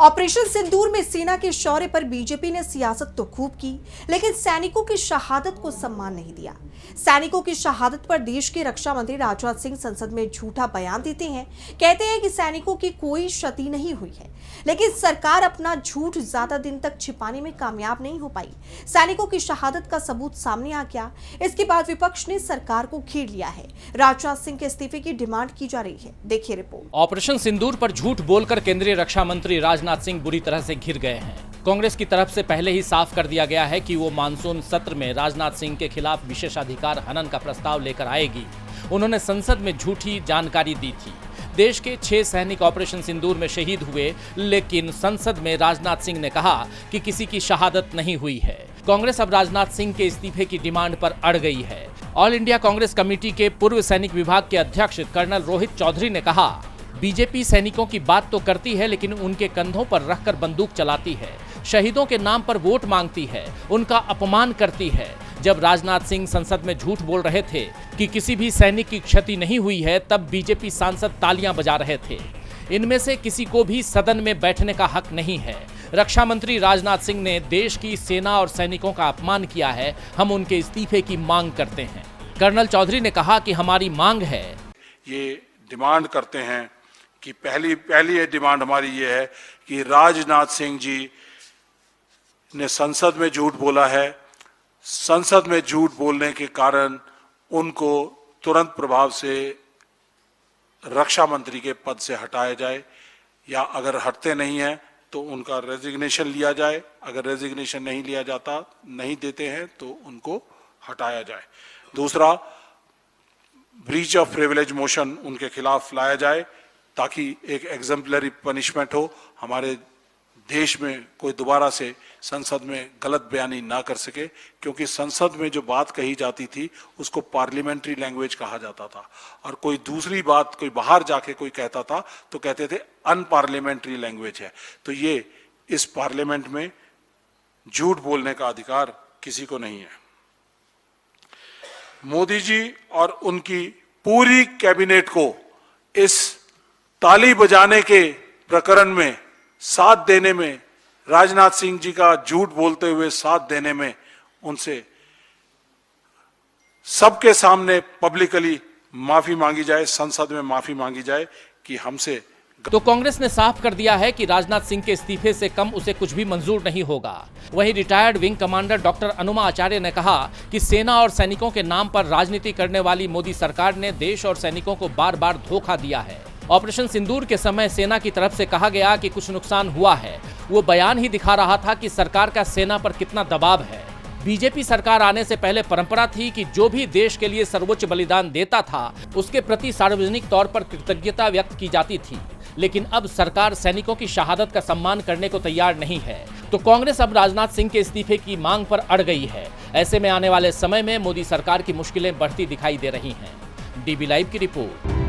Operation सिंदूर में सेना के शौर्य पर बीजेपी ने सियासत तो खूब की, लेकिन सैनिकों की शहादत को सम्मान नहीं दिया। सैनिकों की शहादत पर देश के रक्षा मंत्री राजनाथ सिंह संसद में झूठा बयान देते हैं। कहते हैं कि सैनिकों की कोई क्षति नहीं हुई है, लेकिन सरकार अपना झूठ ज्यादा दिन तक छिपाने में कामयाब नहीं हो पाई। सैनिकों की शहादत का सबूत सामने आ गया। इसके बाद विपक्ष ने सरकार को घेर लिया है। राजनाथ सिंह के इस्तीफे की डिमांड की जा रही है। देखिए रिपोर्ट। ऑपरेशन सिंदूर पर झूठ बोलकर केंद्रीय रक्षा मंत्री राजनाथ सिंह बुरी तरह से घिर गए हैं। कांग्रेस की तरफ से पहले ही साफ कर दिया गया है कि वो मानसून सत्र में राजनाथ सिंह के खिलाफ विशेषाधिकार हनन का प्रस्ताव लेकर आएगी। उन्होंने संसद में झूठी जानकारी दी थी। देश के 6 सैनिक ऑपरेशन सिंदूर में शहीद हुए, लेकिन संसद में राजनाथ सिंह ने कहा कि किसी की शहादत नहीं हुई है। कांग्रेस अब राजनाथ सिंह के इस्तीफे की डिमांड पर अड़ गई है। ऑल इंडिया कांग्रेस कमेटी के पूर्व सैनिक विभाग के अध्यक्ष कर्नल रोहित चौधरी ने कहा, बीजेपी सैनिकों की बात तो करती है, लेकिन उनके कंधों पर रखकर बंदूक चलाती है, शहीदों के नाम पर वोट मांगती है, उनका अपमान करती है। जब राजनाथ सिंह संसद में झूठ बोल रहे थे कि किसी भी सैनिक की क्षति नहीं हुई है, तब बीजेपी सांसद तालियां बजा रहे थे। इनमें से किसी को भी सदन में बैठने का हक नहीं है। रक्षा मंत्री राजनाथ सिंह ने देश की सेना और सैनिकों का अपमान किया है। हम उनके इस्तीफे की मांग करते हैं। कर्नल चौधरी ने कहा कि हमारी मांग है, ये डिमांड करते हैं कि पहली डिमांड हमारी ये है कि राजनाथ सिंह जी ने संसद में झूठ बोला है। संसद में झूठ बोलने के कारण उनको तुरंत प्रभाव से रक्षा मंत्री के पद से हटाया जाए, या अगर हटते नहीं हैं तो उनका रेजिग्नेशन लिया जाए। अगर रेजिग्नेशन नहीं लिया जाता, नहीं देते हैं, तो उनको हटाया जाए। दूसरा, ब्रीच ऑफ प्रिविलेज मोशन उनके खिलाफ लाया जाए, ताकि एक एग्जाम्पलरी पनिशमेंट हो। हमारे देश में कोई दोबारा से संसद में गलत बयानी ना कर सके, क्योंकि संसद में जो बात कही जाती थी उसको पार्लियामेंट्री लैंग्वेज कहा जाता था, और कोई दूसरी बात कोई बाहर जाके कोई कहता था तो कहते थे अनपार्लियामेंट्री लैंग्वेज है। तो ये इस पार्लियामेंट में झूठ बोलने का अधिकार किसी को नहीं है। मोदी जी और उनकी पूरी कैबिनेट को इस ताली बजाने के प्रकरण में साथ देने में, राजनाथ सिंह जी का झूठ बोलते हुए साथ देने में, उनसे सबके सामने पब्लिकली माफी मांगी जाए, संसद में माफी मांगी जाए कि हमसे। तो कांग्रेस ने साफ कर दिया है कि राजनाथ सिंह के इस्तीफे से कम उसे कुछ भी मंजूर नहीं होगा। वहीं रिटायर्ड विंग कमांडर डॉक्टर अनुमा आचार्य ने कहा कि सेना और सैनिकों के नाम पर राजनीति करने वाली मोदी सरकार ने देश और सैनिकों को बार बार धोखा दिया है। ऑपरेशन सिंदूर के समय सेना की तरफ से कहा गया कि कुछ नुकसान हुआ है, वो बयान ही दिखा रहा था कि सरकार का सेना पर कितना दबाव है। बीजेपी सरकार आने से पहले परंपरा थी कि जो भी देश के लिए सर्वोच्च बलिदान देता था उसके प्रति सार्वजनिक तौर पर कृतज्ञता व्यक्त की जाती थी, लेकिन अब सरकार सैनिकों की शहादत का सम्मान करने को तैयार नहीं है। तो कांग्रेस अब राजनाथ सिंह के इस्तीफे की मांग पर अड़ गई है। ऐसे में आने वाले समय में मोदी सरकार की मुश्किलें बढ़ती दिखाई दे रही हैं। डीबी लाइव की रिपोर्ट।